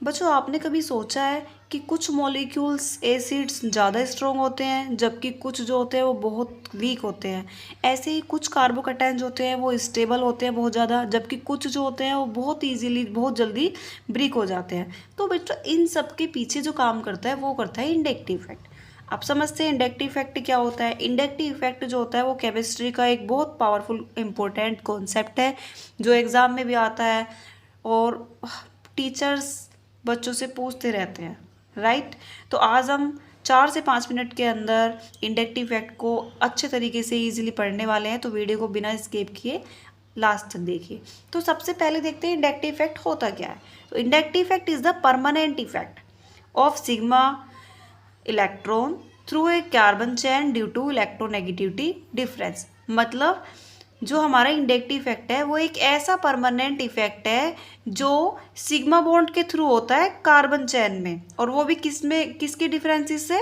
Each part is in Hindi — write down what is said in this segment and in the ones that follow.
बच्चों, आपने कभी सोचा है कि कुछ मॉलिक्यूल्स एसिड्स ज़्यादा स्ट्रॉन्ग होते हैं जबकि कुछ जो होते हैं वो बहुत वीक होते हैं। ऐसे ही कुछ कार्बोकैटायन जो होते हैं वो स्टेबल होते हैं बहुत ज़्यादा, जबकि कुछ जो होते हैं वो बहुत इजीली बहुत जल्दी ब्रेक हो जाते हैं। तो बच्चों, इन सब के पीछे जो काम करता है वो करता है इंडक्टिव इफेक्ट। आप समझते हैं इंडक्टिव इफेक्ट क्या होता है? इंडक्टिव इफेक्ट जो होता है वो केमिस्ट्री का एक बहुत पावरफुल इंपॉर्टेंट कॉन्सेप्ट है जो एग्ज़ाम में भी आता है और टीचर्स बच्चों से पूछते रहते हैं, राइट। तो आज हम 4 से 5 मिनट के अंदर इंडक्टिव इफेक्ट को अच्छे तरीके से इजीली पढ़ने वाले हैं, तो वीडियो को बिना स्किप किए लास्ट तक देखिए। तो सबसे पहले देखते हैं इंडक्टिव इफेक्ट होता क्या है। तो inductive effect is the permanent effect of sigma electron through a carbon chain due to electronegativity difference. मतलब जो हमारा इंडक्टिव इफेक्ट है वो एक ऐसा परमानेंट इफेक्ट है जो सिग्मा बॉन्ड के थ्रू होता है कार्बन चेन में, और वो भी किसके डिफरेंसेस से?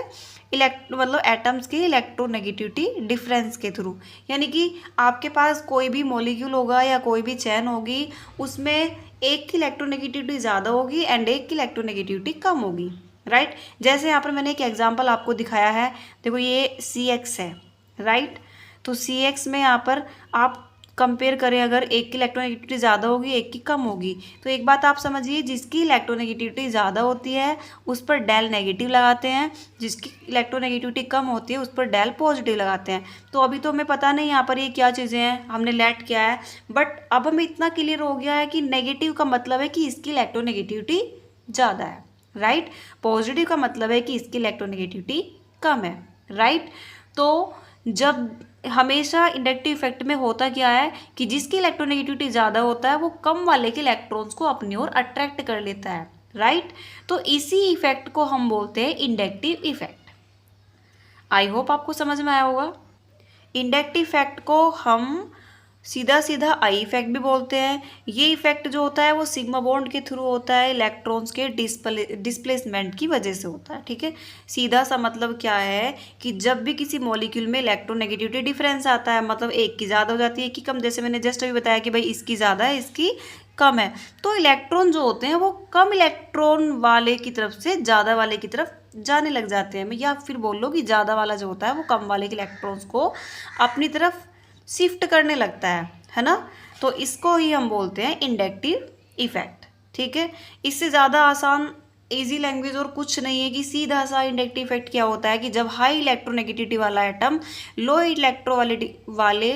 मतलब एटम्स के इलेक्ट्रोनेगेटिविटी डिफरेंस के थ्रू। यानी कि आपके पास कोई भी मॉलिक्यूल होगा या कोई भी चेन होगी, उसमें एक की इलेक्ट्रोनेगेटिविटी ज़्यादा होगी एंड एक की इलेक्ट्रोनेगेटिविटी कम होगी, राइट। जैसे यहाँ पर मैंने एक एग्जाम्पल आपको दिखाया है, देखो ये CX है, राइट। तो CX में यहाँ पर आप कंपेयर करें, अगर एक की इलेक्ट्रोनेगेटिविटी ज़्यादा होगी एक की कम होगी, तो एक बात आप समझिए, जिसकी इलेक्ट्रोनेगेटिविटी ज़्यादा होती है उस पर डेल नेगेटिव लगाते हैं, जिसकी इलेक्ट्रोनेगेटिविटी कम होती है उस पर डेल पॉजिटिव लगाते हैं। तो अभी तो हमें पता नहीं यहाँ पर ये क्या चीज़ें हैं, हमने लेट किया है, बट अब हमें इतना क्लियर हो गया है कि नेगेटिव का मतलब है कि इसकी इलेक्ट्रोनेगेटिविटी ज़्यादा है, राइट। पॉजिटिव का मतलब है कि इसकी इलेक्ट्रोनेगेटिविटी कम है, राइट। तो जब हमेशा इंडक्टिव इफेक्ट में होता क्या है कि जिसकी इलेक्ट्रोनेगेटिविटी ज़्यादा होता है वो कम वाले के इलेक्ट्रॉन्स को अपनी ओर अट्रैक्ट कर लेता है, राइट। तो इसी इफेक्ट को हम बोलते हैं इंडक्टिव इफेक्ट। आई होप आपको समझ में आया होगा। इंडक्टिव इफेक्ट को हम सीधा सीधा आई इफेक्ट भी बोलते हैं। ये इफेक्ट जो होता है वो सिग्मा बॉन्ड के थ्रू होता है, इलेक्ट्रॉन्स के डिस्प्लेसमेंट की वजह से होता है, ठीक है। सीधा सा मतलब क्या है कि जब भी किसी मॉलिक्यूल में इलेक्ट्रोनेगेटिविटी डिफरेंस आता है, मतलब एक की ज़्यादा हो जाती है एक की कम, जैसे मैंने जस्ट अभी बताया कि भाई इसकी ज़्यादा है इसकी कम है, तो इलेक्ट्रॉन जो होते हैं वो कम इलेक्ट्रॉन वाले की तरफ से ज़्यादा वाले की तरफ जाने लग जाते हैं, या फिर बोल लो कि ज़्यादा वाला जो होता है वो कम वाले के इलेक्ट्रॉन्स को अपनी तरफ शिफ्ट करने लगता है ना। तो इसको ही हम बोलते हैं इंडक्टिव इफेक्ट, ठीक है। इससे ज़्यादा आसान इजी लैंग्वेज और कुछ नहीं है कि सीधा सा इंडक्टिव इफेक्ट क्या होता है कि जब हाई इलेक्ट्रोनेगेटिविटी वाला एटम लो इलेक्ट्रोवालिटी वाले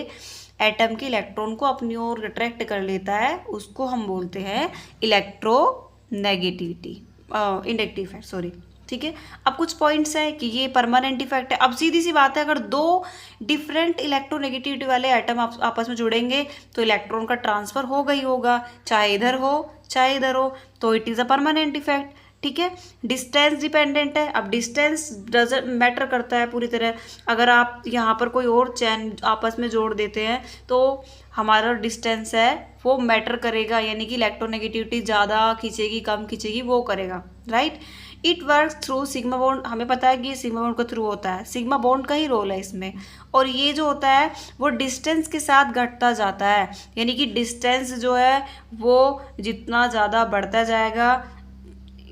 एटम के इलेक्ट्रॉन को अपनी ओर अट्रैक्ट कर लेता है, उसको हम बोलते हैं इलेक्ट्रोनेगेटिविटी इंडक्टिव इफेक्ट, सॉरी, ठीक है। अब कुछ पॉइंट्स है कि ये परमानेंट इफेक्ट है। अब सीधी सी बात है, अगर दो डिफरेंट इलेक्ट्रोनेगेटिविटी वाले एटम आपस में जुड़ेंगे तो इलेक्ट्रॉन का ट्रांसफर होगा ही होगा, चाहे इधर हो चाहे इधर हो, तो it is a permanent effect, ठीक है। डिस्टेंस डिपेंडेंट है। अब डिस्टेंस डजंट मैटर करता है पूरी तरह। अगर आप यहाँ पर कोई और चैन आपस में जोड़ देते हैं तो हमारा डिस्टेंस है वो मैटर करेगा, यानी कि इलेक्ट्रोनेगेटिविटी ज़्यादा खींचेगी कम खींचेगी वो करेगा, right. It work through sigma bond, हमें पता है कि ये सिग्मा बॉन्ड के थ्रू होता है, सिग्मा बॉन्ड का ही रोल है इसमें, और ये जो होता है वो डिस्टेंस के साथ घटता जाता है, यानी कि डिस्टेंस जो है वो जितना ज़्यादा बढ़ता जाएगा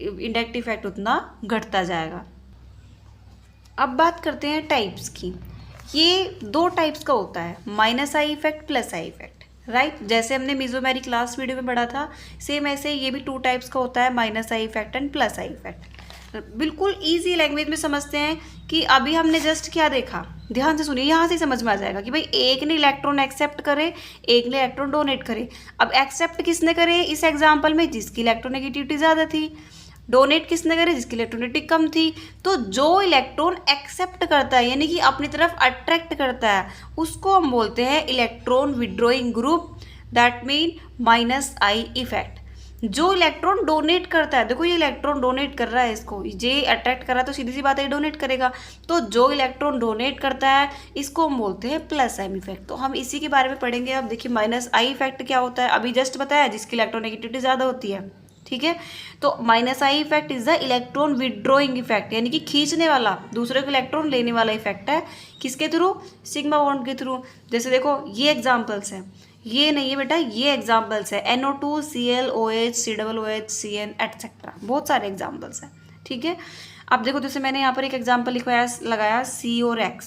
इंडक्टिव इफेक्ट उतना घटता जाएगा। अब बात करते हैं टाइप्स की। ये दो टाइप्स का होता है, minus I effect plus I effect, right. जैसे हमने मेसोमेरिक क्लास वीडियो में पढ़ा था, सेम ऐसे ये भी 2 टाइप्स का होता है, minus I effect and plus I effect. बिल्कुल इजी लैंग्वेज में समझते हैं कि अभी हमने जस्ट क्या देखा, ध्यान से सुनिए, यहाँ से समझ में आ जाएगा कि भाई एक ने इलेक्ट्रॉन एक्सेप्ट करे एक ने इलेक्ट्रॉन डोनेट करे। अब एक्सेप्ट किसने करे इस एग्जाम्पल में? जिसकी इलेक्ट्रोनेगेटिविटी ज़्यादा थी। डोनेट किसने करे? जिसकी इलेक्ट्रोनेगेटिविटी कम थी। तो जो इलेक्ट्रॉन एक्सेप्ट करता है यानी कि अपनी तरफ अट्रैक्ट करता है उसको हम बोलते हैं electron withdrawing group, that mean minus I effect. जो इलेक्ट्रॉन डोनेट करता है, देखो ये इलेक्ट्रॉन डोनेट कर रहा है, इसको ये अट्रैक्ट कर रहा है तो सीधी सी बात है डोनेट करेगा, तो जो इलेक्ट्रॉन डोनेट करता है इसको हम बोलते हैं प्लस आई इफेक्ट। तो हम इसी के बारे में पढ़ेंगे। अब देखिए माइनस आई इफेक्ट क्या होता है, अभी जस्ट बताया जिसकी इलेक्ट्रोनेगेटिविटी ज़्यादा होती है, ठीक है। तो minus I effect is the electron withdrawing effect, यानी कि खींचने वाला, दूसरे को इलेक्ट्रॉन लेने वाला इफेक्ट है, किसके थ्रू? सिग्मा बॉन्ड के थ्रू। जैसे देखो ये एग्जांपल्स हैं, ये नहीं है बेटा, ये एग्जाम्पल्स है NO2 Cl OH COOH CN etcetera, बहुत सारे एग्जाम्पल्स हैं। ठीक है, अब देखो जैसे मैंने यहाँ पर एक एग्जाम्पल लिखवाया लगाया C और X।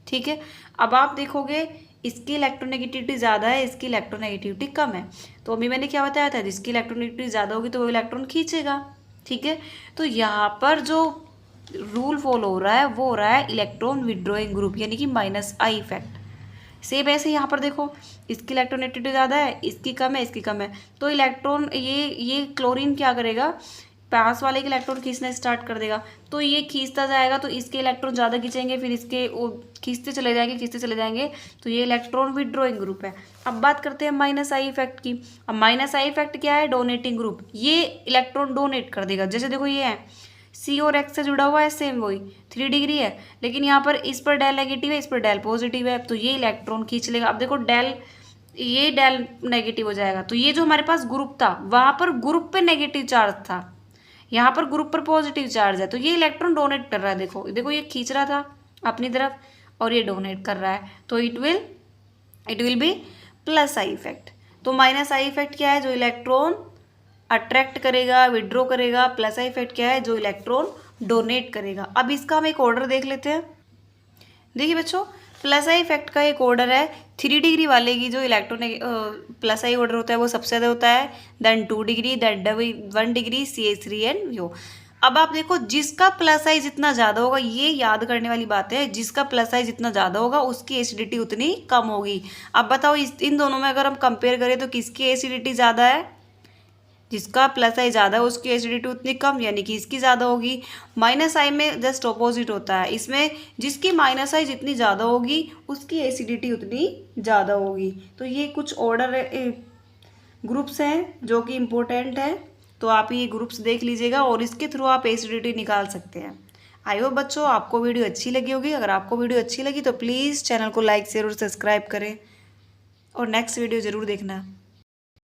ठीक है, अब आप देखोगे इसकी इलेक्ट्रोनेगेटिविटी ज़्यादा है, इसकी इलेक्ट्रोनेगेटिविटी कम है। तो अभी मैंने क्या बताया था, जिसकी इलेक्ट्रोनेगेटिविटी ज़्यादा होगी तो वो इलेक्ट्रॉन खींचेगा। ठीक है, तो यहाँ पर जो रूल फॉलो हो रहा है वो हो रहा है इलेक्ट्रॉन विड्रॉइंग ग्रुप, यानी कि -I इफेक्ट। सेम ऐसे यहाँ पर देखो, इसकी इलेक्ट्रोनेगेटिविटी ज़्यादा है, इसकी कम है, इसकी कम है, तो इलेक्ट्रॉन ये क्लोरीन क्या करेगा, पास वाले के इलेक्ट्रॉन खींचना स्टार्ट कर देगा। तो ये खींचता जाएगा तो इसके इलेक्ट्रॉन ज़्यादा खींचेंगे, फिर इसके वो खींचते चले जाएंगे, तो ये इलेक्ट्रॉन विड्रॉइंग ग्रुप है। अब बात करते हैं -I इफेक्ट की। अब -I इफेक्ट क्या है, डोनेटिंग ग्रुप, ये इलेक्ट्रॉन डोनेट कर देगा। जैसे देखो ये है C और X से जुड़ा हुआ है, सेम वही 3 डिग्री है, लेकिन यहाँ पर इस पर डेल नेगेटिव है, इस पर डेल पॉजिटिव है, तो ये इलेक्ट्रॉन खींच लेगा। अब देखो ये डेल नेगेटिव हो जाएगा, तो ये जो हमारे पास ग्रुप था वहाँ पर ग्रुप पे नेगेटिव चार्ज था, यहाँ पर ग्रुप पर पॉजिटिव चार्ज है, तो ये इलेक्ट्रॉन डोनेट कर रहा है। देखो देखो ये खींच रहा था अपनी तरफ और ये डोनेट कर रहा है, तो it will be +I effect. तो -I इफेक्ट क्या है, जो इलेक्ट्रॉन अट्रैक्ट करेगा, विड्रॉ करेगा। +I इफेक्ट क्या है, जो इलेक्ट्रॉन डोनेट करेगा। अब इसका हम एक ऑर्डर देख लेते हैं। देखिए बच्चों, +I इफेक्ट का एक ऑर्डर है, 3 डिग्री वाले की जो इलेक्ट्रॉन +I ऑर्डर होता है वो सबसे ज़्यादा होता है, then 2 degree, then 1 degree, CH3 and VO। अब आप देखो जिसका +I जितना ज़्यादा होगा, ये याद करने वाली बात है, जिसका +I जितना ज़्यादा होगा उसकी एसिडिटी उतनी कम होगी। अब बताओ इन दोनों में अगर हम कंपेयर करें तो किसकी एसिडिटी ज़्यादा है, जिसका +I ज़्यादा है उसकी एसिडिटी उतनी कम, यानी कि इसकी ज़्यादा होगी। -I में जस्ट ऑपोजिट होता है, इसमें जिसकी -I जितनी ज़्यादा होगी उसकी एसिडिटी उतनी ज़्यादा होगी। तो ये कुछ ऑर्डर ग्रुप्स हैं जो कि इम्पोर्टेंट हैं, तो आप ये ग्रुप्स देख लीजिएगा और इसके थ्रू आप एसिडिटी निकाल सकते हैं। आई होप बच्चों आपको वीडियो अच्छी लगी होगी। अगर आपको वीडियो अच्छी लगी तो प्लीज़ चैनल को लाइक शेयर और सब्सक्राइब करें और नेक्स्ट वीडियो ज़रूर देखना।